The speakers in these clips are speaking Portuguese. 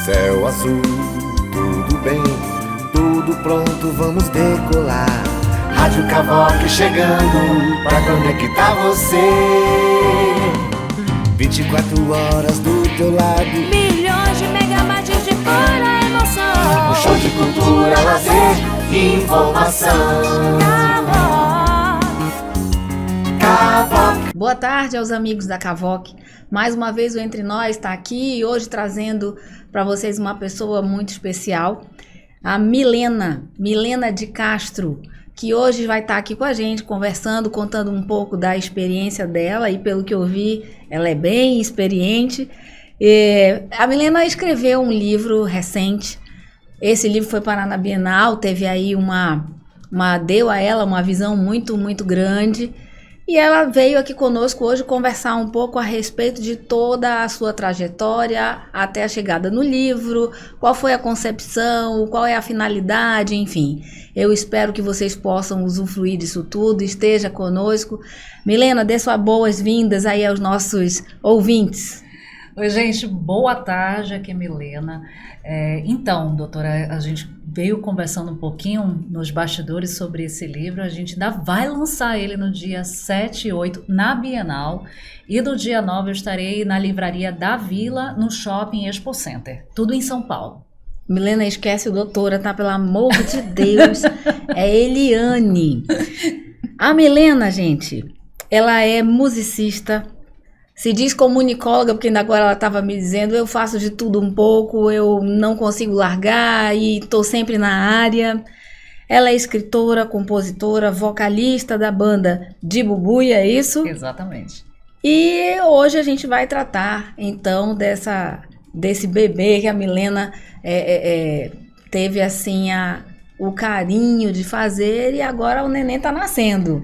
Céu azul, tudo bem, tudo pronto, vamos decolar. Rádio Cavoque chegando pra conectar você. 24 horas do teu lado, milhões de megabytes de pura emoção. um show de cultura, lazer e informação. Cavoque. Boa tarde aos amigos da Cavoque. Mais uma vez o Entre Nós está aqui e hoje trazendo para vocês uma pessoa muito especial, a Milena de Castro, que hoje vai estar aqui com a gente conversando, contando um pouco da experiência dela, e pelo que eu vi, ela é bem experiente. A Milena escreveu um livro recente. Esse livro foi parar na Bienal, teve aí deu a ela uma visão muito, muito grande. E ela veio aqui conosco hoje conversar um pouco a respeito de toda a sua trajetória até a chegada no livro, qual foi a concepção, qual é a finalidade, enfim. Eu espero que vocês possam usufruir disso tudo, esteja conosco. Milena, dê suas boas-vindas aí aos nossos ouvintes. Oi, gente, boa tarde, aqui é Milena. Então, doutora, a gente veio conversando um pouquinho nos bastidores sobre esse livro. A gente ainda vai lançar ele no dia 7 e 8 na Bienal, e no dia 9 eu estarei na livraria da Vila, no Shopping Expo Center, tudo em São Paulo. Milena, esquece o doutora, tá? Pelo amor de Deus, é Eliane. A Milena, gente, ela é musicista, se diz comunicóloga, porque ainda agora ela estava me dizendo, eu faço de tudo um pouco, eu não consigo largar e estou sempre na área. Ela é escritora, compositora, vocalista da banda de Bubuia, é isso? Exatamente. E hoje a gente vai tratar, então, desse bebê que a Milena teve, assim, o carinho de fazer, e agora o neném está nascendo.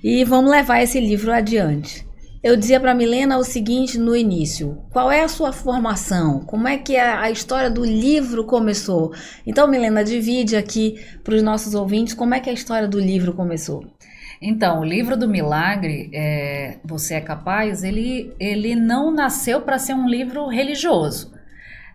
E vamos levar esse livro adiante. Eu dizia para a Milena o seguinte no início: qual é a sua formação? Como é que a história do livro começou? Então, Milena, divide aqui para os nossos ouvintes como é que a história do livro começou. Então, o livro do Milagre, Você é Capaz, ele não nasceu para ser um livro religioso,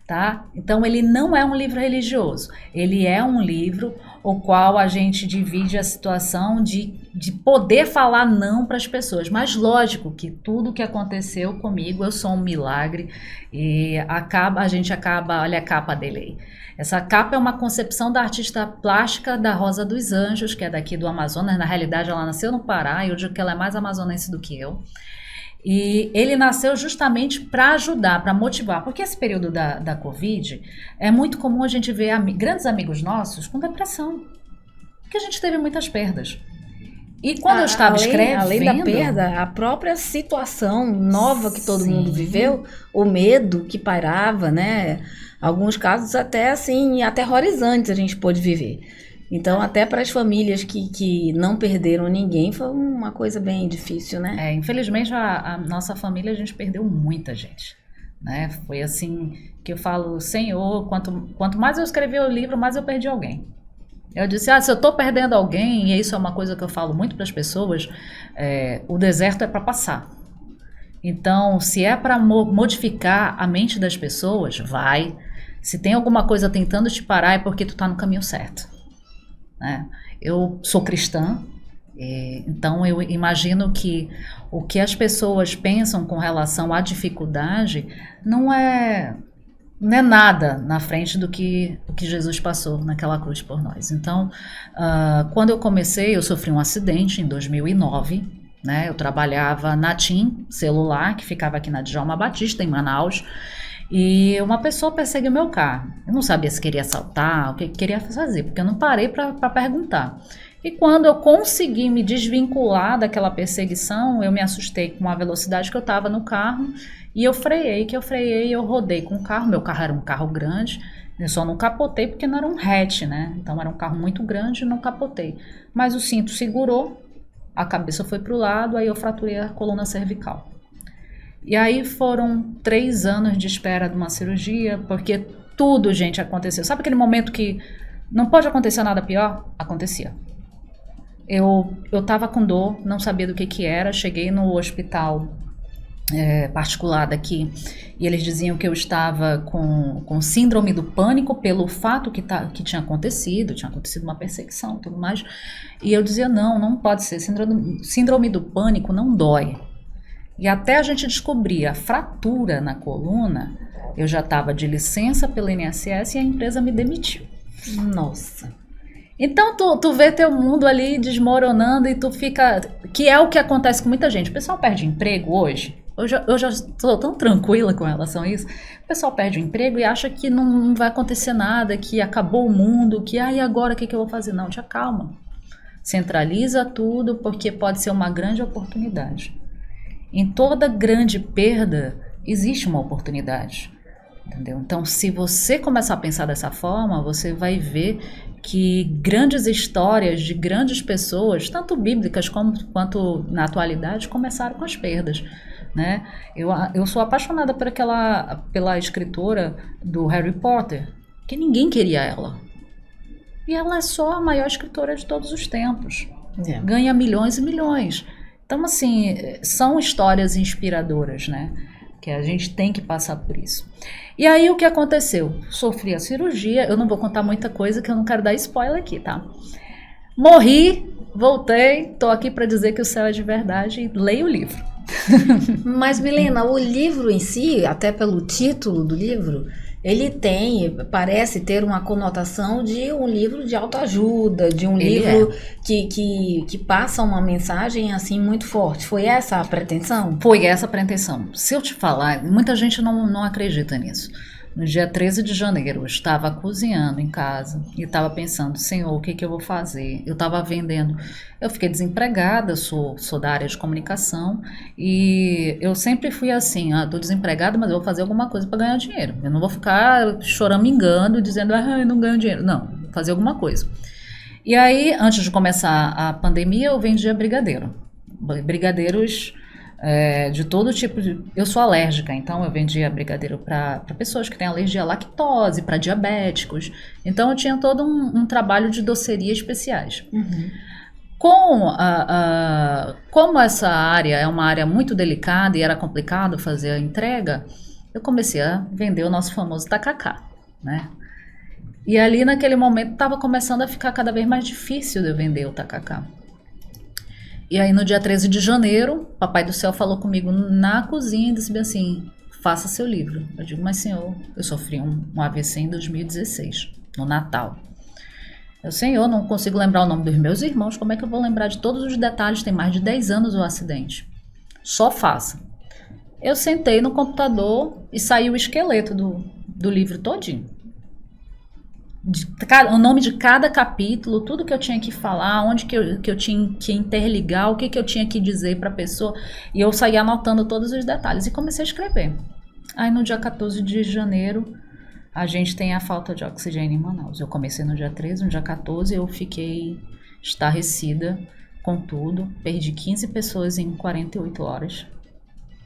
tá? Então, ele não é um livro religioso. Ele é um livro o qual a gente divide a situação de poder falar não para as pessoas. Mas lógico que tudo que aconteceu comigo, eu sou um milagre, e a gente acaba, olha a capa dele aí. Essa capa é uma concepção da artista plástica da Rosa dos Anjos, que é daqui do Amazonas. Na realidade, ela nasceu no Pará, e eu digo que ela é mais amazonense do que eu. E ele nasceu justamente para ajudar, para motivar, porque esse período da Covid é muito comum a gente ver grandes amigos nossos com depressão, porque a gente teve muitas perdas. E quando eu estava escrevendo... Além da perda, a própria situação nova que todo mundo viveu, o medo que pairava, né? Alguns casos até assim, aterrorizantes a gente pôde viver. Então, até para as famílias que não perderam ninguém, foi uma coisa bem difícil, né? Infelizmente, a nossa família, a gente perdeu muita gente, né? Foi assim que eu falo, Senhor, quanto mais eu escrevi o livro, mais eu perdi alguém. Eu disse, se eu estou perdendo alguém, e isso é uma coisa que eu falo muito para as pessoas, o deserto é para passar. Então, se é para modificar a mente das pessoas, vai. Se tem alguma coisa tentando te parar, é porque tu está no caminho certo. Eu sou cristã, então eu imagino que o que as pessoas pensam com relação à dificuldade não é nada na frente do que Jesus passou naquela cruz por nós. Então, quando eu comecei, eu sofri um acidente em 2009, né? Eu trabalhava na TIM Celular, que ficava aqui na Djalma Batista, em Manaus, e uma pessoa perseguiu meu carro. Eu não sabia se queria assaltar, o que queria fazer, porque eu não parei para perguntar. E quando eu consegui me desvincular daquela perseguição, eu me assustei com a velocidade que eu estava no carro, e eu freiei, eu rodei com o carro. Meu carro era um carro grande, eu só não capotei porque não era um hatch, né? Então era um carro muito grande e não capotei. Mas o cinto segurou, a cabeça foi para o lado, aí eu fraturei a coluna cervical. E aí foram 3 anos de espera de uma cirurgia, porque tudo, gente, aconteceu. Sabe aquele momento que não pode acontecer nada pior? Acontecia. Eu tava com dor, não sabia do que era, cheguei no hospital particular daqui, e eles diziam que eu estava com síndrome do pânico pelo fato que tinha acontecido uma perseguição e tudo mais, e eu dizia, não pode ser, síndrome do pânico não dói. E até a gente descobrir a fratura na coluna, eu já estava de licença pelo INSS e a empresa me demitiu. Nossa. Então tu vê teu mundo ali desmoronando e tu fica... Que é o que acontece com muita gente. O pessoal perde emprego hoje. Eu já estou tão tranquila com relação a isso. O pessoal perde o emprego e acha que não vai acontecer nada, que acabou o mundo, que e agora o que eu vou fazer? Não, te acalma. Centraliza tudo, porque pode ser uma grande oportunidade. Em toda grande perda existe uma oportunidade. Entendeu? Então, se você começar a pensar dessa forma, você vai ver que grandes histórias de grandes pessoas, tanto bíblicas quanto na atualidade, começaram com as perdas. Né? Eu sou apaixonada pela escritora do Harry Potter, que ninguém queria ela. E ela é só a maior escritora de todos os tempos. Ganha milhões e milhões. Então, assim, são histórias inspiradoras, né? Que a gente tem que passar por isso. E aí, o que aconteceu? Sofri a cirurgia, eu não vou contar muita coisa, que eu não quero dar spoiler aqui, tá? Morri, voltei, tô aqui para dizer que o céu é de verdade e leio o livro. Mas, Milena, o livro em si, até pelo título do livro, ele parece ter uma conotação de um livro de autoajuda, de um livro que passa uma mensagem assim muito forte. Foi essa a pretensão? Foi essa a pretensão. Se eu te falar, muita gente não acredita nisso. No dia 13 de janeiro, eu estava cozinhando em casa e estava pensando, Senhor, o que eu vou fazer? Eu estava vendendo, eu fiquei desempregada, sou da área de comunicação e eu sempre fui assim, estou desempregada, mas eu vou fazer alguma coisa para ganhar dinheiro. Eu não vou ficar choramingando, dizendo, eu não ganho dinheiro. Não, vou fazer alguma coisa. E aí, antes de começar a pandemia, eu vendia brigadeiros de todo tipo eu sou alérgica, então eu vendia brigadeiro para pessoas que têm alergia à lactose, para diabéticos, então eu tinha todo um trabalho de doceria especiais. Como essa área é uma área muito delicada e era complicado fazer a entrega, eu comecei a vender o nosso famoso tacacá, né? E ali naquele momento estava começando a ficar cada vez mais difícil de eu vender o tacacá. E aí no dia 13 de janeiro, Papai do Céu falou comigo na cozinha e disse bem assim, faça seu livro. Eu digo, mas Senhor, eu sofri um AVC em 2016, no Natal. Eu, Senhor, não consigo lembrar o nome dos meus irmãos, como é que eu vou lembrar de todos os detalhes? Tem mais de 10 anos o acidente. Só faça. Eu sentei no computador e saiu o esqueleto do livro todinho. O nome de cada capítulo, tudo que eu tinha que falar, onde que eu tinha que interligar, o que eu tinha que dizer para a pessoa, e eu saí anotando todos os detalhes e comecei a escrever. Aí no dia 14 de janeiro, a gente tem a falta de oxigênio em Manaus. Eu comecei no dia 13, no dia 14 eu fiquei estarrecida com tudo, perdi 15 pessoas em 48 horas,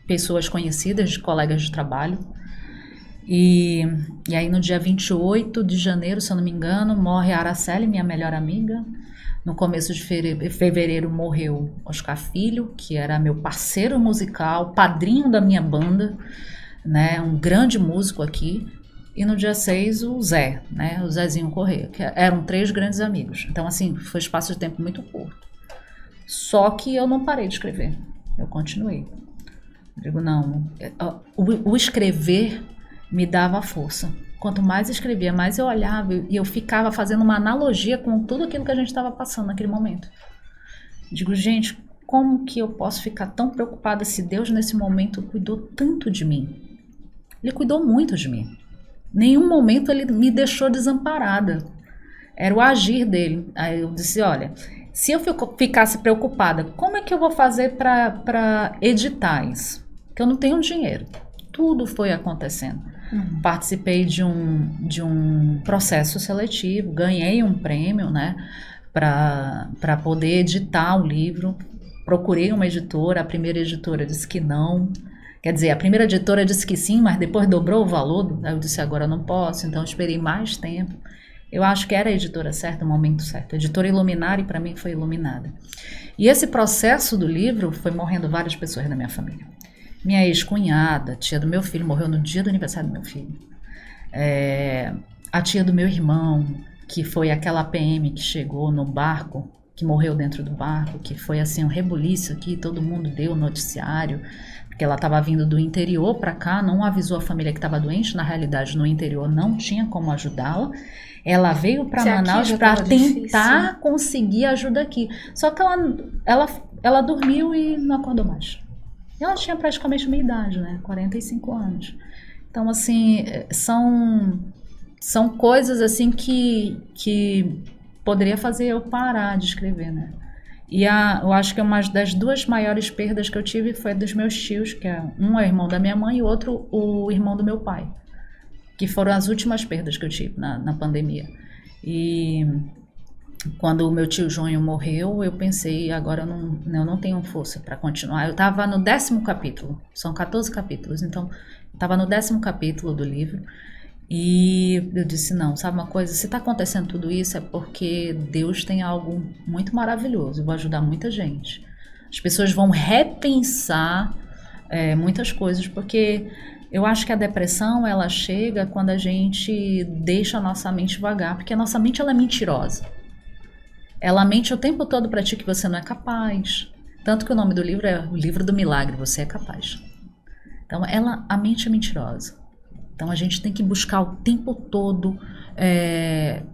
pessoas conhecidas, colegas de trabalho. E aí no dia 28 de janeiro, se eu não me engano, morre a Araceli, minha melhor amiga. No começo de fevereiro morreu Oscar Filho, que era meu parceiro musical, padrinho da minha banda, né, um grande músico aqui. E no dia 6 o Zé, né, o Zezinho Corrêa, que eram 3 grandes amigos. Então assim, foi um espaço de tempo muito curto. Só que eu não parei de escrever, eu continuei. Eu digo, não, o escrever me dava força. Quanto mais escrevia, mais eu olhava e eu ficava fazendo uma analogia com tudo aquilo que a gente estava passando naquele momento. Digo, gente, como que eu posso ficar tão preocupada se Deus nesse momento cuidou tanto de mim? Ele cuidou muito de mim. Nenhum momento ele me deixou desamparada. Era o agir dele. Aí eu disse, olha, se eu ficasse preocupada, como é que eu vou fazer para editar isso? Porque eu não tenho dinheiro. Tudo foi acontecendo. Participei de um processo seletivo, ganhei um prêmio, né, para poder editar o livro. Procurei uma editora, a primeira editora disse que não. Quer dizer, a primeira editora disse que sim, mas depois dobrou o valor. Aí eu disse, agora eu não posso, então eu esperei mais tempo. Eu acho que era a editora certa, o momento certo. A editora Iluminari, para mim, foi iluminada. E esse processo do livro foi morrendo várias pessoas da minha família. minha ex-cunhada, tia do meu filho, morreu no dia do aniversário do meu filho. A tia do meu irmão, que foi aquela PM que chegou no barco, que morreu dentro do barco, que foi assim um rebuliço aqui, todo mundo deu noticiário, porque ela estava vindo do interior para cá, não avisou a família que estava doente, na realidade no interior não tinha como ajudá-la. Ela veio para Manaus para tentar conseguir ajuda aqui. Só que ela dormiu e não acordou mais. Ela tinha praticamente a minha idade, né? 45 anos. Então, assim, são coisas assim que poderia fazer eu parar de escrever, né? E eu acho que uma das duas maiores perdas que eu tive foi dos meus tios, que um é o irmão da minha mãe e o outro o irmão do meu pai, que foram as últimas perdas que eu tive na pandemia. E quando o meu tio Jônio morreu, eu pensei, agora eu não tenho força para continuar. Eu estava no 10º capítulo, são 14 capítulos, então eu estava no 10º capítulo do livro. E eu disse, não, sabe uma coisa, se está acontecendo tudo isso é porque Deus tem algo muito maravilhoso, eu vou ajudar muita gente. As pessoas vão repensar muitas coisas, porque eu acho que a depressão, ela chega quando a gente deixa a nossa mente vagar, porque a nossa mente, ela é mentirosa. Ela mente o tempo todo para ti que você não é capaz. Tanto que o nome do livro é o livro do milagre, você é capaz. Então, a mente é mentirosa. Então, a gente tem que buscar o tempo todo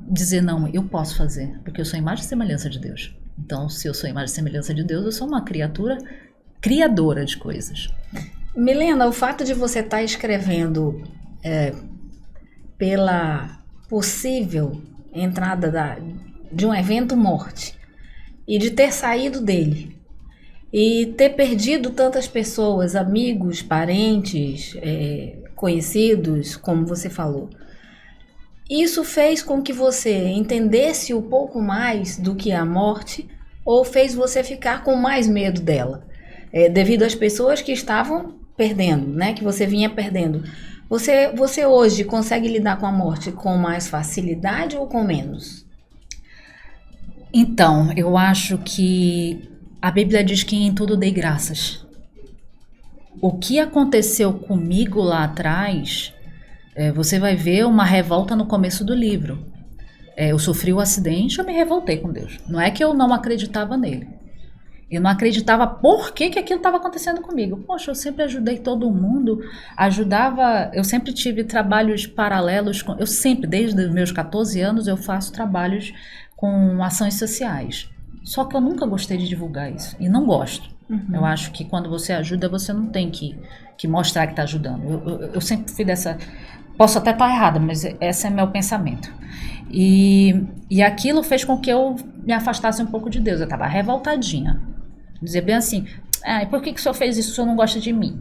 dizer, não, eu posso fazer, porque eu sou a imagem e semelhança de Deus. Então, se eu sou a imagem e semelhança de Deus, eu sou uma criatura criadora de coisas. Milena, o fato de você estar escrevendo pela possível entrada de um evento morte e de ter saído dele e ter perdido tantas pessoas, amigos, parentes, conhecidos, como você falou. Isso fez com que você entendesse um pouco mais do que é a morte ou fez você ficar com mais medo dela? Devido às pessoas que estavam perdendo, né? Que você vinha perdendo. Você hoje consegue lidar com a morte com mais facilidade ou com menos? Então, eu acho que a Bíblia diz que em tudo dei graças. O que aconteceu comigo lá atrás, você vai ver uma revolta no começo do livro. Eu sofri um acidente, eu me revoltei com Deus. Não é que eu não acreditava nele. Eu não acreditava por que aquilo estava acontecendo comigo. Poxa, eu sempre ajudei todo mundo, eu sempre tive trabalhos paralelos, eu sempre, desde os meus 14 anos, eu faço trabalhos com ações sociais. Só que eu nunca gostei de divulgar isso, e não gosto. Uhum. Eu acho que quando você ajuda, você não tem que mostrar que está ajudando. Eu sempre fui dessa... Posso até estar errada, mas esse é meu pensamento. E aquilo fez com que eu me afastasse um pouco de Deus. Eu estava revoltadinha. Dizer bem assim, por que o senhor fez isso? O senhor não gosta de mim?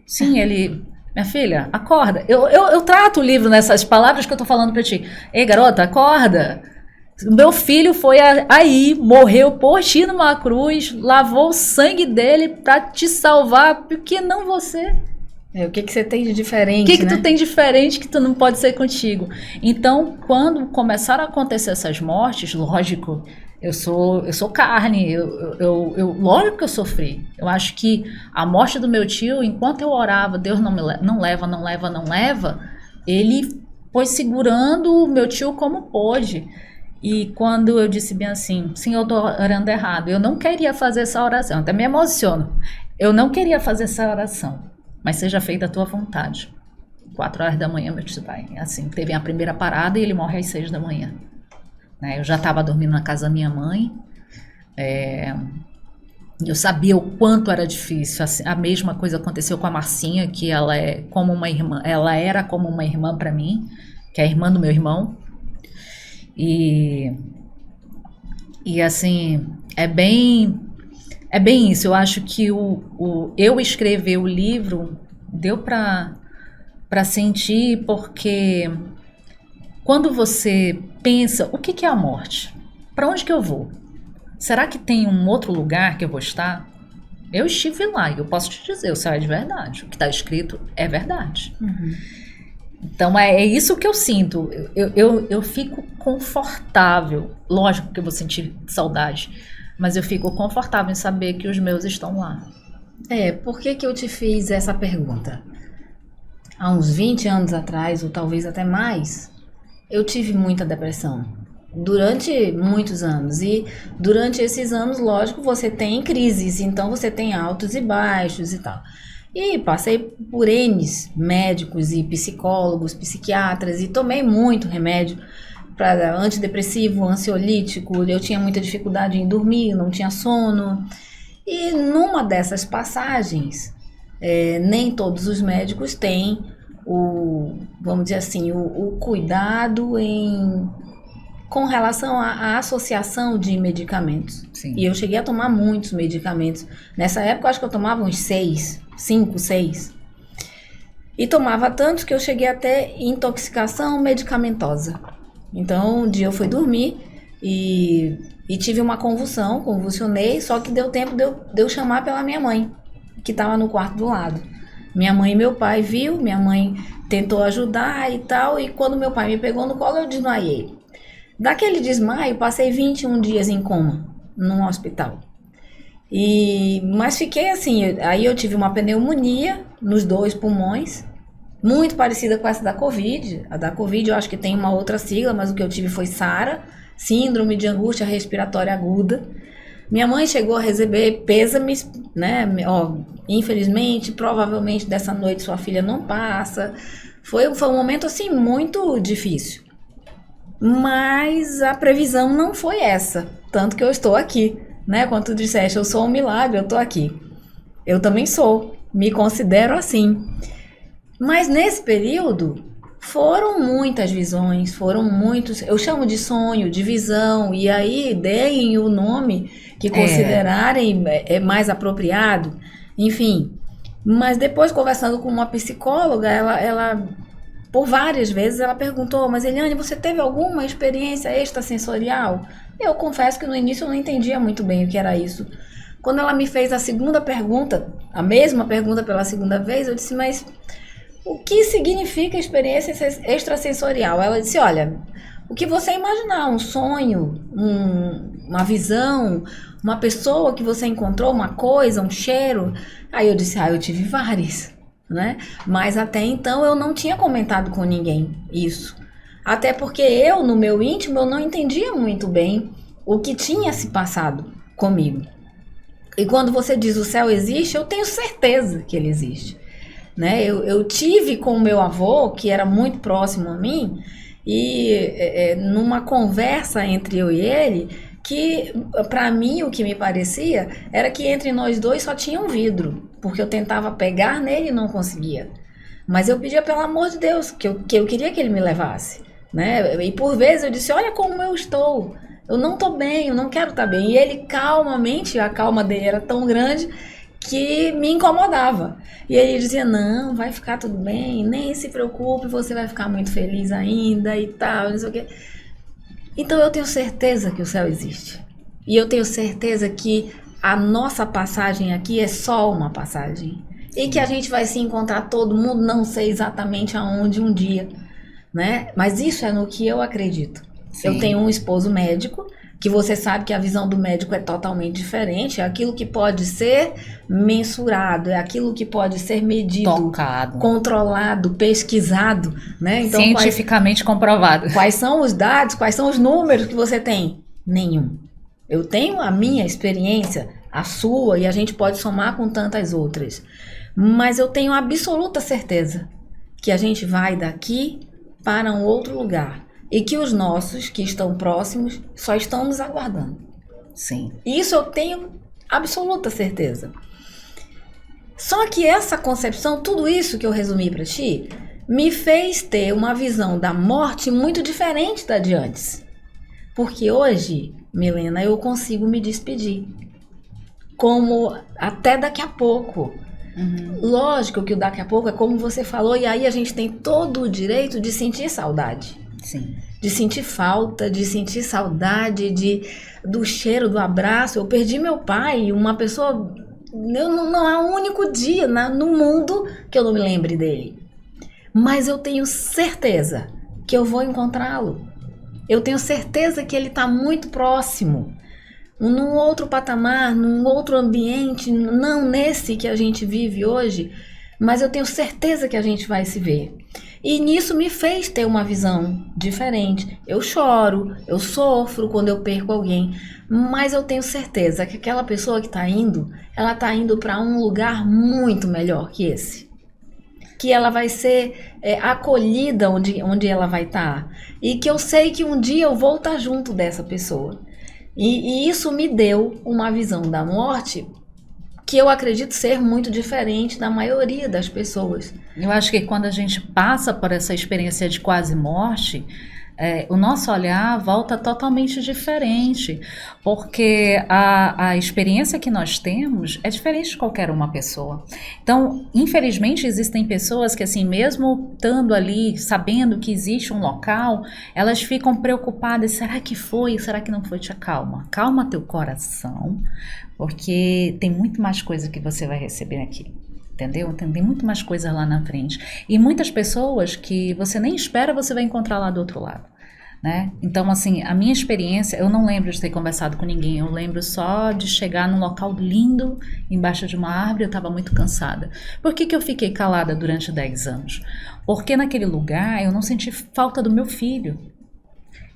Sim, ele... Minha filha, acorda. Eu trato o livro nessas palavras que eu estou falando para ti. Ei, garota, acorda. Meu filho foi aí, morreu por ti numa cruz, lavou o sangue dele para te salvar. Por que não você? O que você tem de diferente, O que tu tem diferente que tu não pode ser contigo? Então, quando começaram a acontecer essas mortes, lógico, eu sou carne, lógico que eu sofri. Eu acho que a morte do meu tio, enquanto eu orava, Deus não leva, ele foi segurando o meu tio como pôde. E quando eu disse bem assim, sim, eu estou orando errado, eu não queria fazer essa oração, até me emociono, eu não queria fazer essa oração, mas seja feita a tua vontade. 4 horas da manhã, meu tio vai, assim, teve a primeira parada e ele morre às 6 da manhã. Eu já estava dormindo na casa da minha mãe, eu sabia o quanto era difícil. Assim, a mesma coisa aconteceu com a Marcinha, que ela era como uma irmã para mim, que é a irmã do meu irmão. E assim, é bem isso. Eu acho que eu escrever o livro deu para sentir, porque quando você pensa, o que é a morte? Para onde que eu vou? Será que tem um outro lugar que eu vou estar? Eu estive lá e eu posso te dizer, o céu é de verdade. O que está escrito é verdade. Uhum. Então é isso que eu sinto. Eu fico confortável. Lógico que eu vou sentir saudade, mas eu fico confortável em saber que os meus estão lá. Por que que eu te fiz essa pergunta? Há uns 20 anos atrás, ou talvez até mais, eu tive muita depressão. Durante muitos anos. E durante esses anos, lógico, você tem crises. Então, você tem altos e baixos e tal. E passei por N médicos e psicólogos, psiquiatras. E tomei muito remédio para antidepressivo, ansiolítico. Eu tinha muita dificuldade em dormir, não tinha sono. E numa dessas passagens, nem todos os médicos têm vamos dizer assim, o cuidado com relação à associação de medicamentos. Sim. E eu cheguei a tomar muitos medicamentos. Nessa época, eu acho que eu tomava uns 5, 6. E tomava tantos que eu cheguei até intoxicação medicamentosa. Então, um dia eu fui dormir e tive uma convulsionei, só que deu tempo de eu chamar pela minha mãe, que estava no quarto do lado. Minha mãe e meu pai viu, minha mãe tentou ajudar e tal, e quando meu pai me pegou no colo, eu desmaiei. Daquele desmaio, passei 21 dias em coma, num hospital. Mas fiquei assim, aí eu tive uma pneumonia nos 2 pulmões, muito parecida com essa da Covid. A da Covid eu acho que tem uma outra sigla, mas o que eu tive foi SARA, Síndrome de Angústia Respiratória Aguda. Minha mãe chegou a receber pêsames, né? Infelizmente, provavelmente dessa noite sua filha não passa. Foi um momento assim muito difícil. Mas a previsão não foi essa, tanto que eu estou aqui, né? Quando tu disseste, eu sou um milagre, eu estou aqui. Eu também sou, me considero assim. Mas nesse período, foram muitas visões, foram muitos, eu chamo de sonho, de visão, e aí deem o nome que considerarem mais apropriado, enfim. Mas depois, conversando com uma psicóloga, ela por várias vezes, ela perguntou, mas Eliane, você teve alguma experiência extrasensorial? Eu confesso que no início eu não entendia muito bem o que era isso. Quando ela me fez a segunda pergunta, a mesma pergunta pela segunda vez, eu disse, mas o que significa experiência extrasensorial? Ela disse, olha, o que você imaginar, um sonho, uma visão, uma pessoa que você encontrou, uma coisa, um cheiro. Aí eu disse, eu tive várias. Né? Mas até então eu não tinha comentado com ninguém isso. Até porque eu, no meu íntimo, eu não entendia muito bem o que tinha se passado comigo. E quando você diz o céu existe, eu tenho certeza que ele existe. Né? Eu tive com o meu avô, que era muito próximo a mim, e numa conversa entre eu e ele, que para mim o que me parecia era que entre nós dois só tinha um vidro, porque eu tentava pegar nele e não conseguia. Mas eu pedia pelo amor de Deus, que eu queria que ele me levasse. Né? E por vezes eu disse, olha como eu estou, eu não estou bem, eu não quero estar bem. E ele calmamente, a calma dele era tão grande que me incomodava. E ele dizia, não, vai ficar tudo bem, nem se preocupe, você vai ficar muito feliz ainda e tal, não sei o quê. Então eu tenho certeza que o céu existe. E eu tenho certeza que a nossa passagem aqui é só uma passagem. E que a gente vai se encontrar todo mundo, não sei exatamente aonde um dia, né? Mas isso é no que eu acredito. Sim. Eu tenho um esposo médico, que você sabe que a visão do médico é totalmente diferente. É aquilo que pode ser mensurado, é aquilo que pode ser medido, tocado, controlado, pesquisado, né? Então, cientificamente comprovado. Quais são os dados, quais são os números que você tem? Nenhum. Eu tenho a minha experiência, a sua, e a gente pode somar com tantas outras. Mas eu tenho absoluta certeza que a gente vai daqui para um outro lugar. E que os nossos, que estão próximos, só estão nos aguardando. Sim. Isso eu tenho absoluta certeza. Só que essa concepção, tudo isso que eu resumi para ti, me fez ter uma visão da morte muito diferente da de antes. Porque hoje, Milena, eu consigo me despedir. Como até daqui a pouco. Uhum. Lógico que o daqui a pouco é como você falou, e aí a gente tem todo o direito de sentir saudade. Sim. De sentir falta, de sentir saudade, do cheiro, do abraço. Eu perdi meu pai, uma pessoa... Não há um único dia no mundo que eu não me lembre dele. Mas eu tenho certeza que eu vou encontrá-lo. Eu tenho certeza que ele está muito próximo. num outro patamar, num outro ambiente, não nesse que a gente vive hoje, mas eu tenho certeza que a gente vai se ver. E nisso me fez ter uma visão diferente. Eu choro, eu sofro quando eu perco alguém, mas eu tenho certeza que aquela pessoa que está indo, ela está indo para um lugar muito melhor que esse. Que ela vai ser acolhida onde ela vai estar. E que eu sei que um dia eu vou estar junto dessa pessoa. E isso me deu uma visão da morte que eu acredito ser muito diferente da maioria das pessoas. Eu acho que quando a gente passa por essa experiência de quase morte, o nosso olhar volta totalmente diferente, porque a experiência que nós temos é diferente de qualquer uma pessoa. Então, infelizmente, existem pessoas que, assim, mesmo estando ali, sabendo que existe um local, elas ficam preocupadas, será que foi, será que não foi? Te acalma, calma teu coração, porque tem muito mais coisa que você vai receber aqui. Entendeu? Tem muito mais coisas lá na frente. E muitas pessoas que você nem espera, você vai encontrar lá do outro lado. Né? Então, assim, a minha experiência, eu não lembro de ter conversado com ninguém, eu lembro só de chegar num local lindo, embaixo de uma árvore, eu estava muito cansada. Por que eu fiquei calada durante 10 anos? Porque naquele lugar eu não senti falta do meu filho.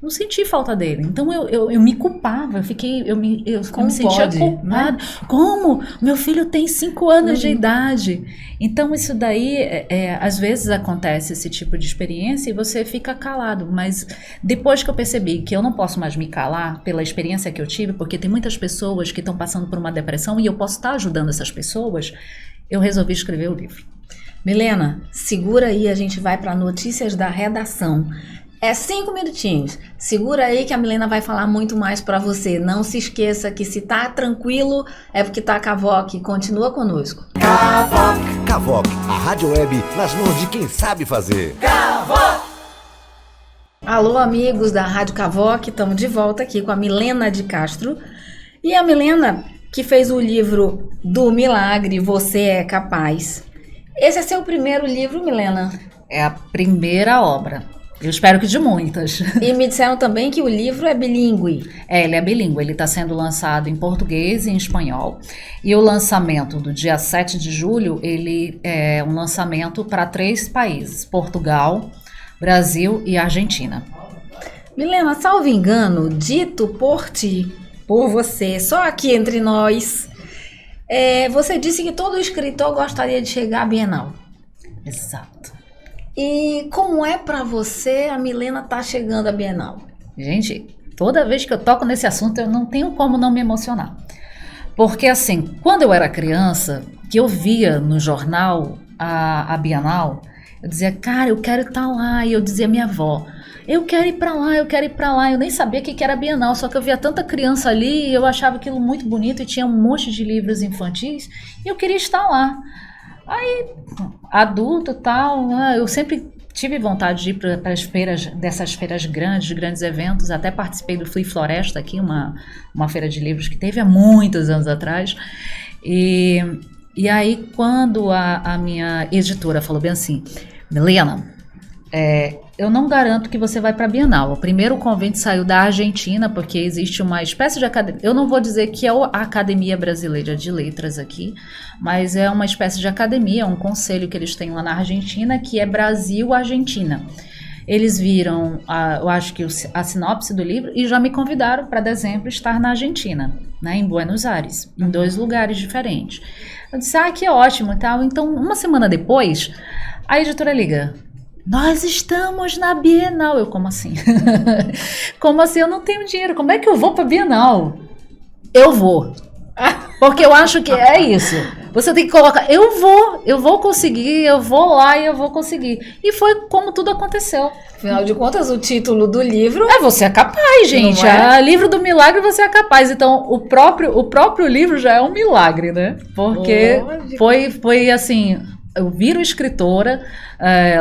Não senti falta dele, então eu me culpava, eu me sentia culpada. Né? Como? Meu filho tem 5 anos de idade. Então isso daí, às vezes acontece esse tipo de experiência e você fica calado, mas depois que eu percebi que eu não posso mais me calar pela experiência que eu tive, porque tem muitas pessoas que estão passando por uma depressão e eu posso estar ajudando essas pessoas, eu resolvi escrever o livro. Milena, segura aí, a gente vai para notícias da redação. 5 minutinhos. Segura aí que a Milena vai falar muito mais para você. Não se esqueça que se tá tranquilo é porque tá Cavoc. Continua conosco. Cavoc, a rádio web nas mãos de quem sabe fazer. Cavoc! Alô, amigos da Rádio Cavoc, estamos de volta aqui com a Milena de Castro. E a Milena, que fez o livro do Milagre, Você é Capaz. Esse é seu primeiro livro, Milena? É a primeira obra. Eu espero que de muitas. E me disseram também que o livro é bilíngue. Ele é bilíngue, ele está sendo lançado em português e em espanhol. E o lançamento do dia 7 de julho, ele é um lançamento para 3 países, Portugal, Brasil e Argentina. Milena, salvo engano, dito por ti, por você, só aqui entre nós, você disse que todo escritor gostaria de chegar à Bienal. Exato. E como é pra você a Milena tá chegando à Bienal? Gente, toda vez que eu toco nesse assunto, eu não tenho como não me emocionar. Porque assim, quando eu era criança, que eu via no jornal a Bienal, eu dizia, cara, eu quero estar lá. E eu dizia à minha avó, eu quero ir pra lá, eu quero ir pra lá. Eu nem sabia o que era Bienal, só que eu via tanta criança ali e eu achava aquilo muito bonito e tinha um monte de livros infantis e eu queria estar lá. Aí, adulto e tal, eu sempre tive vontade de ir para as feiras, dessas feiras grandes, de grandes eventos. Até participei do Flea Floresta aqui, uma feira de livros que teve há muitos anos atrás. E aí, quando a minha editora falou bem assim, Milena, eu não garanto que você vai para a Bienal. O primeiro convite saiu da Argentina, porque existe uma espécie de academia. Eu não vou dizer que é a Academia Brasileira de Letras aqui, mas é uma espécie de academia, um conselho que eles têm lá na Argentina, que é Brasil-Argentina. Eles viram, eu acho que a sinopse do livro e já me convidaram para dezembro estar na Argentina, né, em Buenos Aires, em 2 lugares diferentes. Eu disse, que ótimo e tal. Então, uma semana depois, a editora liga, nós estamos na Bienal. Eu, como assim? Como assim? Eu não tenho dinheiro. Como é que eu vou para a Bienal? Eu vou. Porque eu acho que é isso. Você tem que colocar, eu vou conseguir, eu vou lá e eu vou conseguir. E foi como tudo aconteceu. Afinal de contas, o título do livro... Você é capaz, gente. Livro do milagre, você é capaz. Então, o próprio livro já é um milagre, né? Porque foi assim... Eu viro escritora,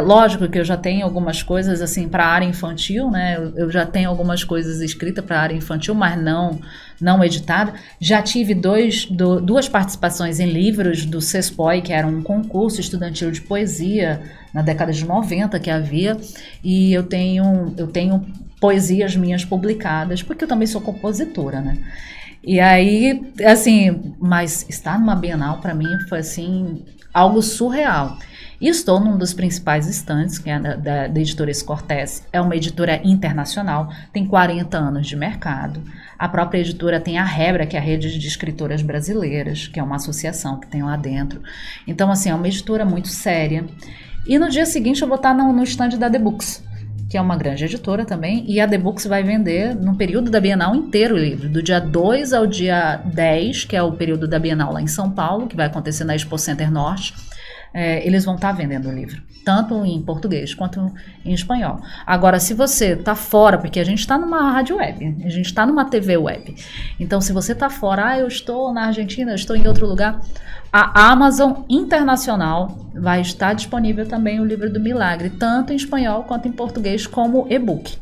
lógico que eu já tenho algumas coisas assim para a área infantil, né? Eu já tenho algumas coisas escritas para a área infantil, mas não editada. Já tive 2 participações em livros do CESPOI, que era um concurso estudantil de poesia na década de 90 que havia, e eu tenho poesias minhas publicadas, porque eu também sou compositora, né? E aí, assim, mas estar numa Bienal para mim foi assim algo surreal. E estou num dos principais estandes, que é da editora Escortez. É uma editora internacional, tem 40 anos de mercado. A própria editora tem a Rebra, que é a Rede de Escritoras Brasileiras, que é uma associação que tem lá dentro. Então, assim, é uma editora muito séria. E no dia seguinte eu vou estar no stand da The Books, que é uma grande editora também, e a The Books vai vender no período da Bienal inteiro o livro, do dia 2 ao dia 10, que é o período da Bienal lá em São Paulo, que vai acontecer na Expo Center Norte. Eles vão estar vendendo o livro, tanto em português quanto em espanhol. Agora, se você está fora, porque a gente está numa rádio web, a gente está numa TV web, então se você está fora, eu estou na Argentina, eu estou em outro lugar, a Amazon Internacional vai estar disponível também o livro do Milagre, tanto em espanhol quanto em português, como e-book.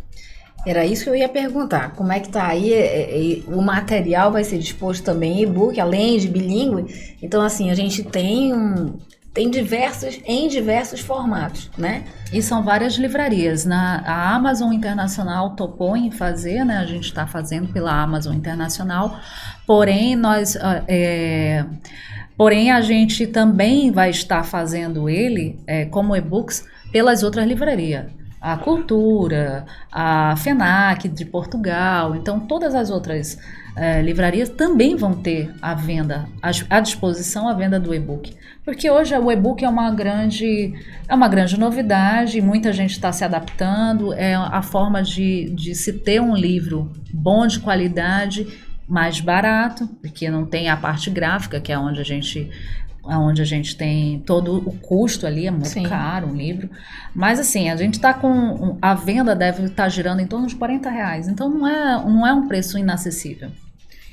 Era isso que eu ia perguntar. Como é que tá aí? O material vai ser disposto também em e-book, além de bilíngue? Então, assim, a gente tem em diversos formatos, né? E são várias livrarias. A Amazon Internacional topou em fazer, né? A gente está fazendo pela Amazon Internacional, porém a gente também vai estar fazendo ele como e-books pelas outras livrarias. A Cultura, a FENAC de Portugal, então todas as outras livrarias também vão ter a venda, à disposição a venda do e-book. Porque hoje o e-book é uma grande novidade, muita gente está se adaptando, é a forma de se ter um livro bom, de qualidade, mais barato, porque não tem a parte gráfica, que é onde a gente tem todo o custo ali, é muito caro um livro. Mas assim, a gente está com... A venda deve estar girando em torno de R$40, então não é um preço inacessível.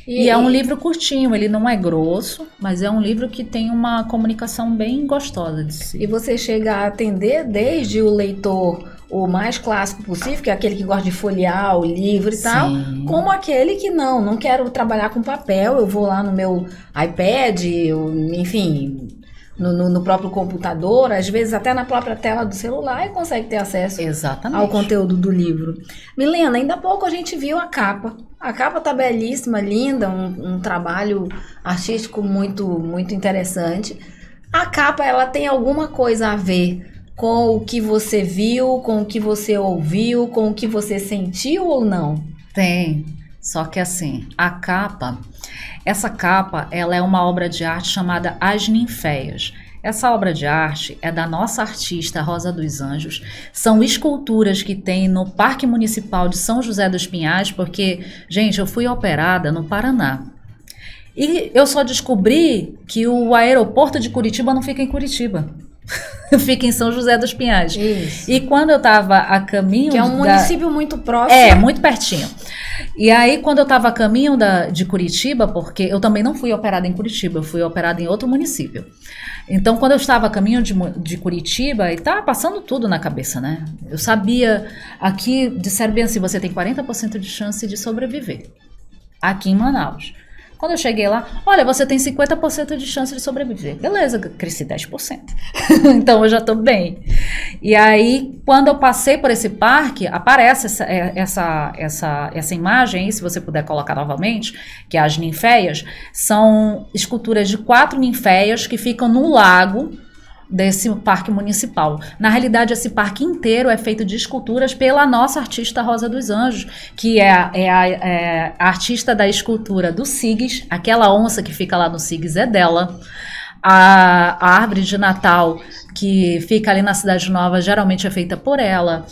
E é um livro curtinho, ele não é grosso, mas é um livro que tem uma comunicação bem gostosa de si. E você chega a atender desde o leitor o mais clássico possível, que é aquele que gosta de folhear o livro e tal, como aquele que não quero trabalhar com papel, eu vou lá no meu iPad, enfim, no próprio computador, às vezes até na própria tela do celular, e consegue ter acesso ao conteúdo do livro. Milena, ainda há pouco a gente viu a capa. A capa tá belíssima, linda, um trabalho artístico muito, muito interessante. A capa, ela tem alguma coisa a ver com o que você viu, com o que você ouviu, com o que você sentiu ou não? Tem, só que assim, essa capa, ela é uma obra de arte chamada As Ninféias. Essa obra de arte é da nossa artista Rosa dos Anjos. São esculturas que tem no Parque Municipal de São José dos Pinhais, porque, gente, eu fui operada no Paraná. E eu só descobri que o aeroporto de Curitiba não fica em Curitiba. Fica em São José dos Pinhais. Isso. E quando eu estava a caminho... Que é um município muito próximo. Muito pertinho. E aí, quando eu estava a caminho de Curitiba, porque eu também não fui operada em Curitiba, eu fui operada em outro município. Então, quando eu estava a caminho de Curitiba, e estava passando tudo na cabeça, né? Eu sabia, aqui, disseram bem assim, você tem 40% de chance de sobreviver. Aqui em Manaus. Quando eu cheguei lá, olha, você tem 50% de chance de sobreviver. Beleza, cresci 10%. Então eu já tô bem. E aí, quando eu passei por esse parque, aparece essa imagem aí, se você puder colocar novamente, que é as ninféias. São esculturas de 4 ninféias que ficam no lago desse parque municipal. Na realidade, esse parque inteiro é feito de esculturas pela nossa artista Rosa dos Anjos, que é a artista da escultura do SIGS. Aquela onça que fica lá no SIGS é dela. A árvore de Natal que fica ali na Cidade Nova geralmente é feita por ela.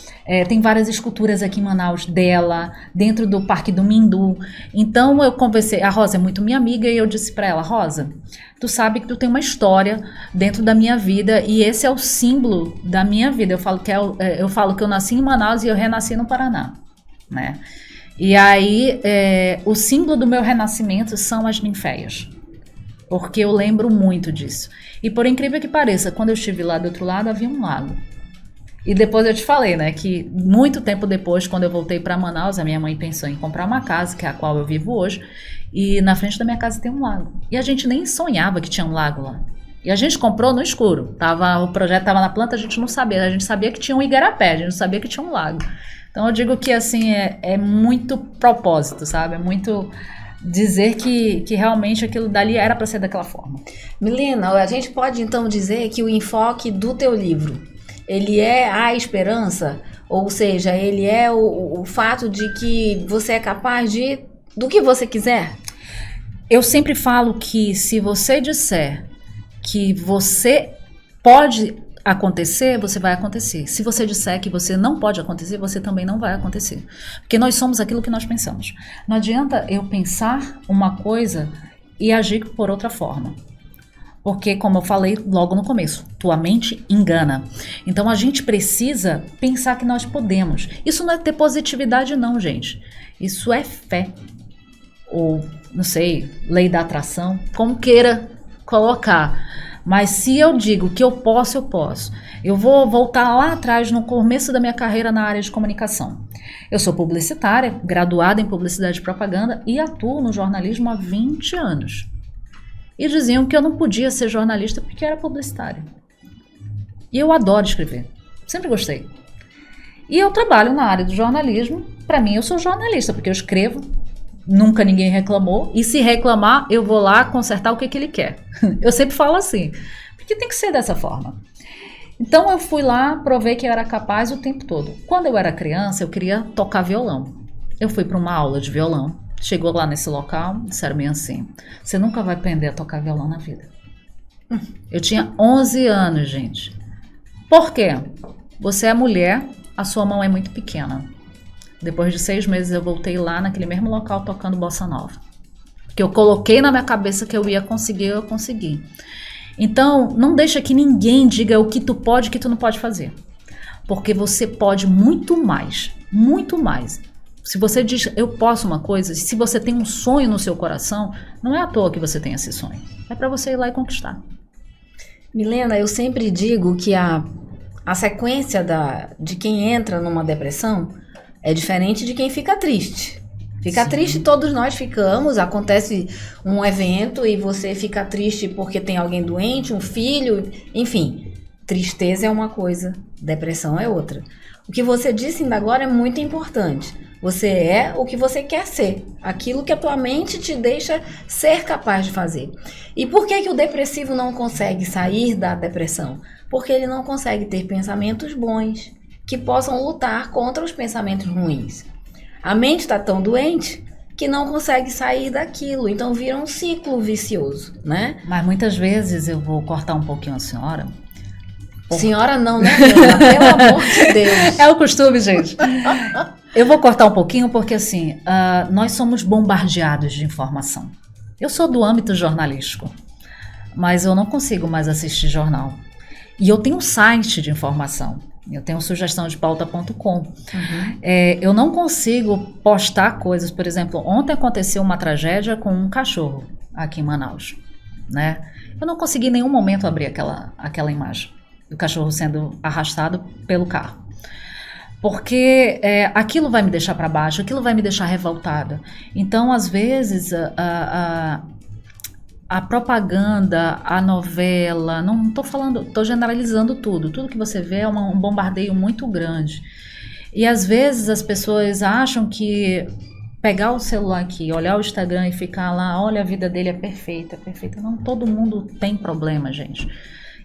Tem várias esculturas aqui em Manaus dela, dentro do Parque do Mindu. Então eu conversei, a Rosa é muito minha amiga, e eu disse para ela, Rosa, tu sabe que tu tem uma história dentro da minha vida e esse é o símbolo da minha vida. Eu falo que eu nasci em Manaus e eu renasci no Paraná, né? E aí o símbolo do meu renascimento são as ninféias. Porque eu lembro muito disso. E por incrível que pareça, quando eu estive lá do outro lado, havia um lago. E depois eu te falei, né, que muito tempo depois, quando eu voltei para Manaus, a minha mãe pensou em comprar uma casa, que é a qual eu vivo hoje, e na frente da minha casa tem um lago. E a gente nem sonhava que tinha um lago lá. E a gente comprou no escuro. O projeto estava na planta, a gente não sabia. A gente sabia que tinha um igarapé, a gente não sabia que tinha um lago. Então eu digo que assim, é muito propósito, sabe? É muito... dizer que realmente aquilo dali era para ser daquela forma. Milena, a gente pode então dizer que o enfoque do teu livro, ele é a esperança? Ou seja, ele é o fato de que você é capaz do que você quiser? Eu sempre falo que se você disser que você pode acontecer, você vai acontecer. Se você disser que você não pode acontecer, você também não vai acontecer. Porque nós somos aquilo que nós pensamos. Não adianta eu pensar uma coisa e agir por outra forma. Porque, como eu falei logo no começo, tua mente engana. Então a gente precisa pensar que nós podemos. Isso não é ter positividade não, gente. Isso é fé. Ou, não sei, lei da atração, como queira colocar. Mas se eu digo que eu posso, eu posso. Eu vou voltar lá atrás, no começo da minha carreira na área de comunicação. Eu sou publicitária, graduada em publicidade e propaganda e atuo no jornalismo há 20 anos. E diziam que eu não podia ser jornalista porque era publicitária. E eu adoro escrever, sempre gostei. E eu trabalho na área do jornalismo, para mim eu sou jornalista, porque eu escrevo, nunca ninguém reclamou, e se reclamar, eu vou lá consertar o que ele quer. Eu sempre falo assim, porque tem que ser dessa forma. Então eu fui lá, provei que eu era capaz o tempo todo. Quando eu era criança, eu queria tocar violão. Eu fui para uma aula de violão, chegou lá nesse local, disseram bem assim, você nunca vai aprender a tocar violão na vida. Eu tinha 11 anos, gente. Por quê? Você é mulher, a sua mão é muito pequena. Depois de 6 meses eu voltei lá naquele mesmo local tocando bossa nova. Porque eu coloquei na minha cabeça que eu ia conseguir, eu consegui. Então, não deixa que ninguém diga o que tu pode e o que tu não pode fazer. Porque você pode muito mais, muito mais. Se você diz, eu posso uma coisa, se você tem um sonho no seu coração, não é à toa que você tem esse sonho. É para você ir lá e conquistar. Milena, eu sempre digo que a sequência de quem entra numa depressão é diferente de quem fica triste. Fica triste, todos nós ficamos, acontece um evento e você fica triste porque tem alguém doente, um filho, enfim. Tristeza é uma coisa, depressão é outra. O que você disse ainda agora é muito importante. Você é o que você quer ser, aquilo que a tua mente te deixa ser capaz de fazer. E por que o depressivo não consegue sair da depressão? Porque ele não consegue ter pensamentos bons que possam lutar contra os pensamentos ruins. A mente está tão doente que não consegue sair daquilo, então vira um ciclo vicioso, né? Mas muitas vezes eu vou cortar um pouquinho a senhora. Senhora não, né, Milena? Pelo amor de Deus. É o costume, gente. Eu vou cortar um pouquinho porque, assim, nós somos bombardeados de informação. Eu sou do âmbito jornalístico, mas eu não consigo mais assistir jornal. E eu tenho um site de informação. Eu tenho sugestãodepauta.com. Uhum. Eu não consigo postar coisas. Por exemplo, ontem aconteceu uma tragédia com um cachorro aqui em Manaus, né? Eu não consegui em nenhum momento abrir aquela imagem do cachorro sendo arrastado pelo carro. Porque aquilo vai me deixar para baixo, aquilo vai me deixar revoltada. Então, às vezes, a propaganda, a novela, não estou falando, estou generalizando tudo que você vê é um bombardeio muito grande. E às vezes as pessoas acham que pegar o celular aqui, olhar o Instagram e ficar lá, olha, a vida dele é perfeita. Não, todo mundo tem problema, gente.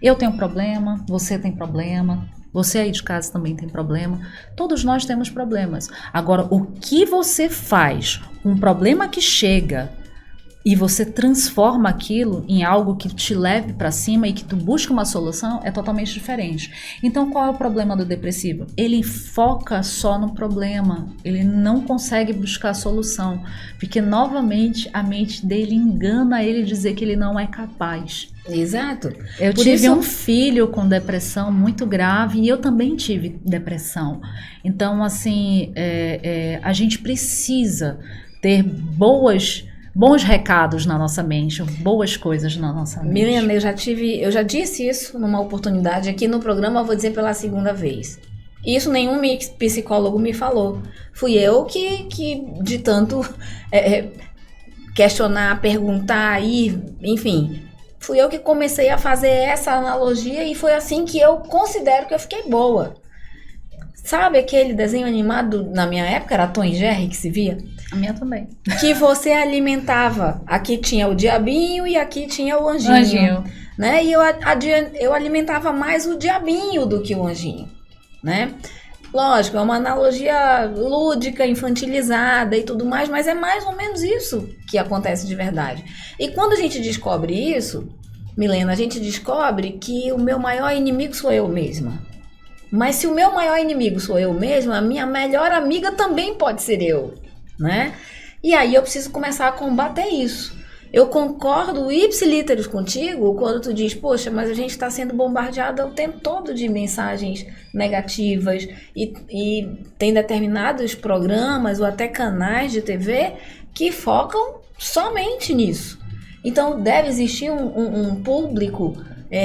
Eu tenho problema, você tem problema, você aí de casa também tem problema. Todos nós temos problemas. Agora, o que você faz com um problema que chega e você transforma aquilo em algo que te leve para cima e que tu busca uma solução, é totalmente diferente. Então, qual é o problema do depressivo? Ele foca só no problema, ele não consegue buscar a solução, porque novamente a mente dele engana ele dizer que ele não é capaz. Exato. Eu tive um filho com depressão muito grave e eu também tive depressão. Então, assim, a gente precisa ter bons recados na nossa mente, boas coisas na nossa mente. Milena, eu já disse isso numa oportunidade aqui no programa, eu vou dizer pela segunda vez. Isso nenhum psicólogo me falou. Fui eu que de tanto questionar, perguntar, enfim, fui eu que comecei a fazer essa analogia e foi assim que eu considero que eu fiquei boa. Sabe aquele desenho animado na minha época, era Tom e Jerry que se via? A minha também. Que você alimentava. Aqui tinha o diabinho e aqui tinha o anjinho. Né? E eu alimentava mais o diabinho do que o anjinho, né? Lógico, é uma analogia lúdica, infantilizada e tudo mais, mas é mais ou menos isso que acontece de verdade. E quando a gente descobre isso, Milena, a gente descobre que o meu maior inimigo sou eu mesma. Mas se o meu maior inimigo sou eu mesma, a minha melhor amiga também pode ser eu, né? E aí eu preciso começar a combater isso. Eu concordo ipsilíteros contigo quando tu diz, poxa, mas a gente está sendo bombardeada o tempo todo de mensagens negativas e tem determinados programas ou até canais de TV que focam somente nisso. Então deve existir um público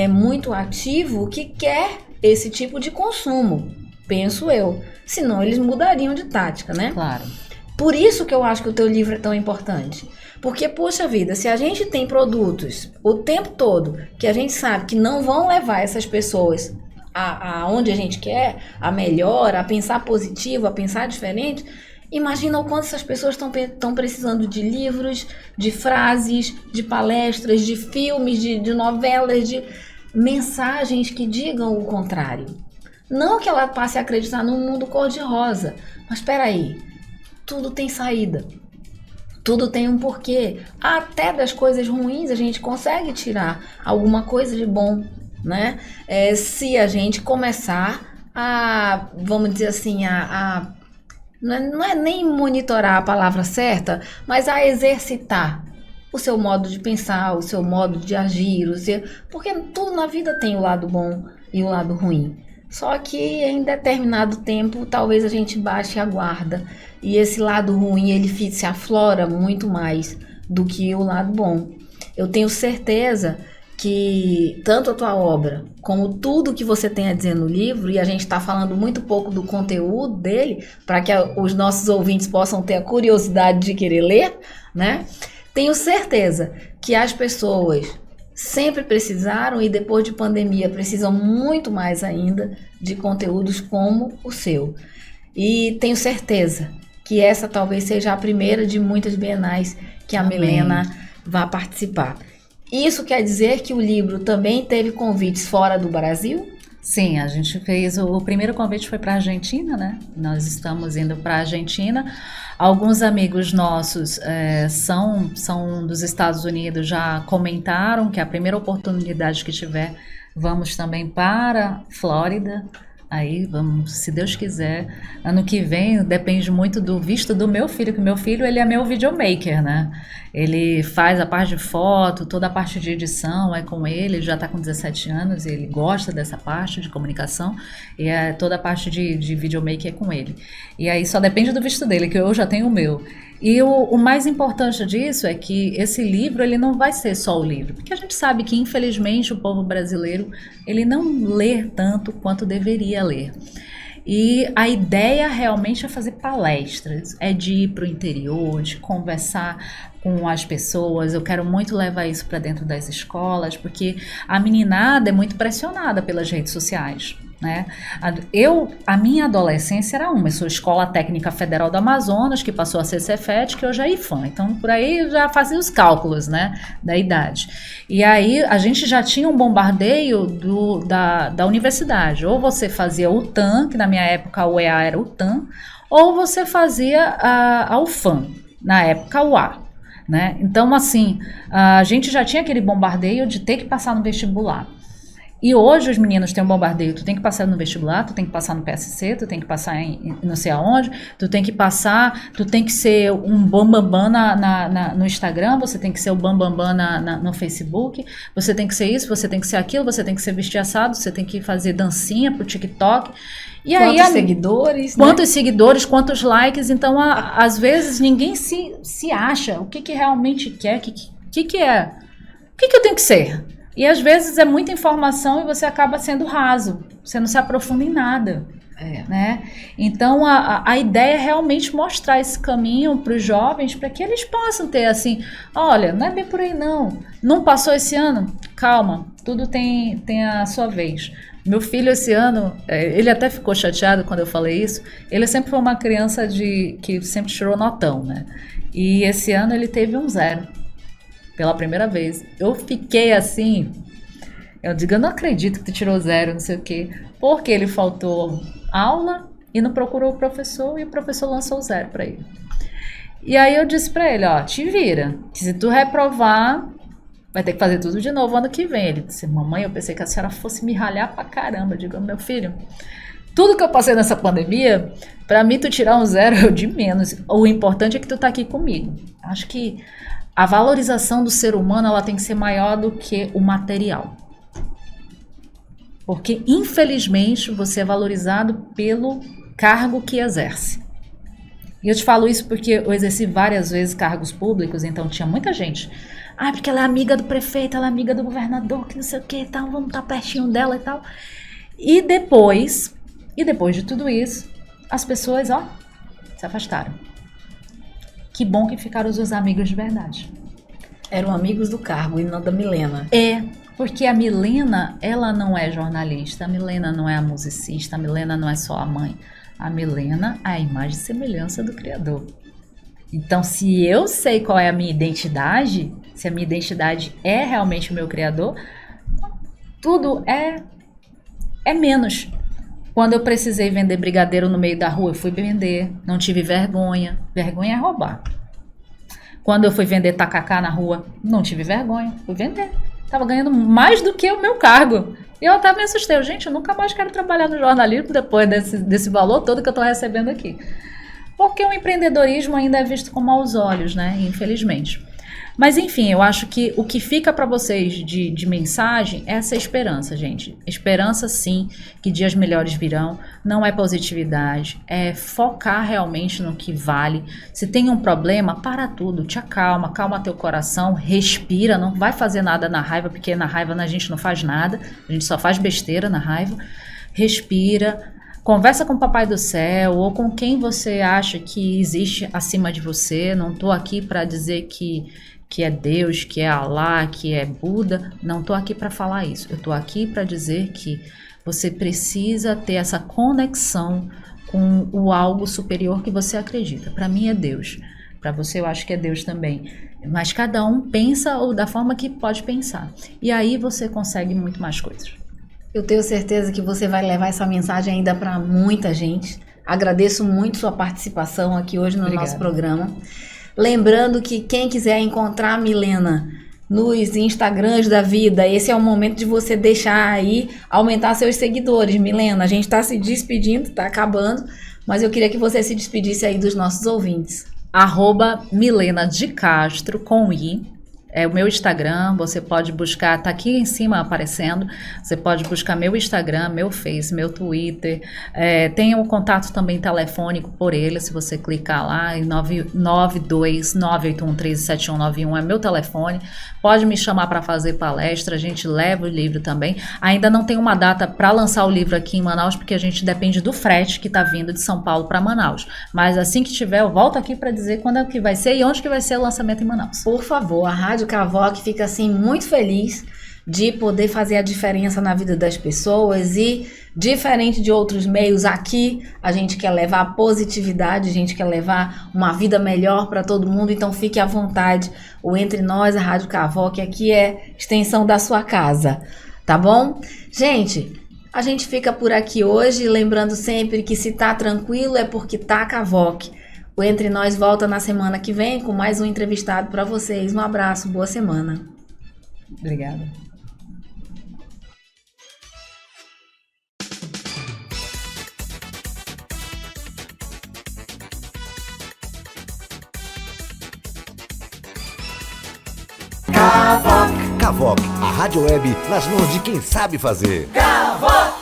muito ativo que quer esse tipo de consumo, penso eu. Senão eles mudariam de tática, né? Claro. Por isso que eu acho que o teu livro é tão importante. Porque, poxa vida, se a gente tem produtos o tempo todo que a gente sabe que não vão levar essas pessoas aonde a gente quer, a melhor, a pensar positivo, a pensar diferente, imagina o quanto essas pessoas estão precisando de livros, de frases, de palestras, de filmes, de novelas, de mensagens que digam o contrário. Não que ela passe a acreditar num mundo cor-de-rosa, mas espera aí, tudo tem saída. Tudo tem um porquê. Até das coisas ruins a gente consegue tirar alguma coisa de bom, né? Se a gente começar a, vamos dizer assim, não é nem monitorar a palavra certa, mas a exercitar o seu modo de pensar, o seu modo de agir, porque tudo na vida tem o lado bom e o lado ruim. Só que em determinado tempo talvez a gente baixe a guarda e esse lado ruim ele se aflora muito mais do que o lado bom. Eu tenho certeza que tanto a tua obra como tudo que você tem a dizer no livro, e a gente está falando muito pouco do conteúdo dele, para que os nossos ouvintes possam ter a curiosidade de querer ler, né? Tenho certeza que as pessoas sempre precisaram e depois de pandemia precisam muito mais ainda de conteúdos como o seu. E tenho certeza que essa talvez seja a primeira de muitas bienais que a Milena vai participar. Isso quer dizer que o livro também teve convites fora do Brasil? Sim, a gente fez, o primeiro convite foi para a Argentina, né? Nós estamos indo para a Argentina. Alguns amigos nossos são dos Estados Unidos, já comentaram que a primeira oportunidade que tiver, vamos também para Flórida. Aí vamos, se Deus quiser, ano que vem, depende muito do visto do meu filho, que meu filho ele é meu videomaker, né? Ele faz a parte de foto, toda a parte de edição é com ele já está com 17 anos, ele gosta dessa parte de comunicação e toda a parte de videomaker é com ele. E aí só depende do visto dele, que eu já tenho o meu. E o mais importante disso é que esse livro ele não vai ser só o livro, porque a gente sabe que infelizmente o povo brasileiro ele não lê tanto quanto deveria ler. E a ideia realmente é fazer palestras, é de ir para o interior, de conversar com as pessoas. Eu quero muito levar isso para dentro das escolas, porque a meninada é muito pressionada pelas redes sociais, né? A minha adolescência era eu sou Escola Técnica Federal do Amazonas, que passou a ser Cefet, que hoje é IFAM, então por aí eu já fazia os cálculos, né, da idade. E aí a gente já tinha um bombardeio da universidade, ou você fazia o TAM, que na minha época o EA era o TAM, ou você fazia a UFAM, na época o A, né? Então assim, a gente já tinha aquele bombardeio de ter que passar no vestibular. E hoje os meninos têm um bombardeio, tu tem que passar no vestibular, tu tem que passar no PSC, tu tem que passar em não sei aonde, tu tem que ser um bambambam no Instagram, você tem que ser o bambambam no Facebook, você tem que ser isso, você tem que ser aquilo, você tem que ser vestir assado, você tem que fazer dancinha pro TikTok. E quantos seguidores, quantos seguidores, quantos likes, então às vezes ninguém se acha, o que realmente quer, o que é, o que eu tenho que ser? E às vezes é muita informação e você acaba sendo raso, você não se aprofunda em nada, né? Então a ideia é realmente mostrar esse caminho para os jovens, para que eles possam ter assim, olha, não é bem por aí não passou esse ano, calma, tudo tem a sua vez. Meu filho esse ano, ele até ficou chateado quando eu falei isso, ele sempre foi uma criança que sempre tirou notão, né? E esse ano ele teve um 0, pela primeira vez. Eu fiquei assim, eu digo, eu não acredito que tu tirou 0, não sei o quê, porque ele faltou aula e não procurou o professor e o professor lançou 0 para ele. E aí eu disse para ele, ó, te vira, que se tu reprovar, vai ter que fazer tudo de novo ano que vem. Ele disse, mamãe, eu pensei que a senhora fosse me ralhar pra caramba. Eu digo, meu filho, tudo que eu passei nessa pandemia, pra mim tu tirar um 0 é o de menos. O importante é que tu tá aqui comigo. Acho que a valorização do ser humano, ela tem que ser maior do que o material. Porque, infelizmente, você é valorizado pelo cargo que exerce. E eu te falo isso porque eu exerci várias vezes cargos públicos, então tinha muita gente. Ah, porque ela é amiga do prefeito, ela é amiga do governador, que não sei o que e tal, vamos estar pertinho dela e tal. E depois de tudo isso, as pessoas, ó, se afastaram. Que bom que ficaram os amigos de verdade. Eram amigos do cargo e não da Milena. Porque a Milena, ela não é jornalista, a Milena não é a musicista, a Milena não é só a mãe. A Milena é a imagem e semelhança do Criador. Então, se eu sei qual é a minha identidade, se a minha identidade é realmente o meu Criador, tudo é menos. Quando eu precisei vender brigadeiro no meio da rua, eu fui vender, não tive vergonha. Vergonha é roubar. Quando eu fui vender tacacá na rua, não tive vergonha, fui vender. Tava ganhando mais do que o meu cargo. E eu até me assustei. Gente, eu nunca mais quero trabalhar no jornalismo depois desse valor todo que eu tô recebendo aqui. Porque o empreendedorismo ainda é visto com maus olhos, né? Infelizmente. Mas enfim, eu acho que o que fica para vocês de mensagem é essa esperança, gente. Esperança sim, que dias melhores virão. Não é positividade, é focar realmente no que vale. Se tem um problema, para tudo, te acalma, calma teu coração, respira, não vai fazer nada na raiva, porque na raiva a gente não faz nada, a gente só faz besteira na raiva. Respira, conversa com o Papai do Céu ou com quem você acha que existe acima de você. Não tô aqui para dizer que é Deus, que é Alá, que é Buda. Não tô aqui para falar isso. Eu tô aqui para dizer que você precisa ter essa conexão com o algo superior que você acredita. Para mim é Deus. Para você eu acho que é Deus também. Mas cada um pensa da forma que pode pensar. E aí você consegue muito mais coisas. Eu tenho certeza que você vai levar essa mensagem ainda para muita gente. Agradeço muito sua participação aqui hoje no nosso programa. Lembrando que quem quiser encontrar a Milena nos Instagrams da vida, esse é o momento de você deixar aí, aumentar seus seguidores. Milena, a gente está se despedindo, está acabando, mas eu queria que você se despedisse aí dos nossos ouvintes. @Milena de Castro, com I. É o meu Instagram, você pode buscar, tá aqui em cima aparecendo, você pode buscar meu Instagram, meu Face, meu Twitter, tem o contato também telefônico por ele, se você clicar lá em 92981137191 é meu telefone, pode me chamar para fazer palestra, a gente leva o livro também. Ainda não tem uma data para lançar o livro aqui em Manaus, porque a gente depende do frete que tá vindo de São Paulo para Manaus, mas assim que tiver, eu volto aqui para dizer quando é que vai ser e onde que vai ser o lançamento em Manaus. Por favor, a Rádio Cavoc fica assim muito feliz de poder fazer a diferença na vida das pessoas e, diferente de outros meios, aqui a gente quer levar positividade, a gente quer levar uma vida melhor para todo mundo, então fique à vontade. O Entre Nós, a Rádio Cavoc, aqui é extensão da sua casa, tá bom? Gente, a gente fica por aqui hoje, lembrando sempre que se tá tranquilo é porque tá Cavoc. O Entre Nós volta na semana que vem com mais um entrevistado para vocês. Um abraço, boa semana. Obrigada. Cavoc, a rádio web nas mãos de quem sabe fazer. Cavoc!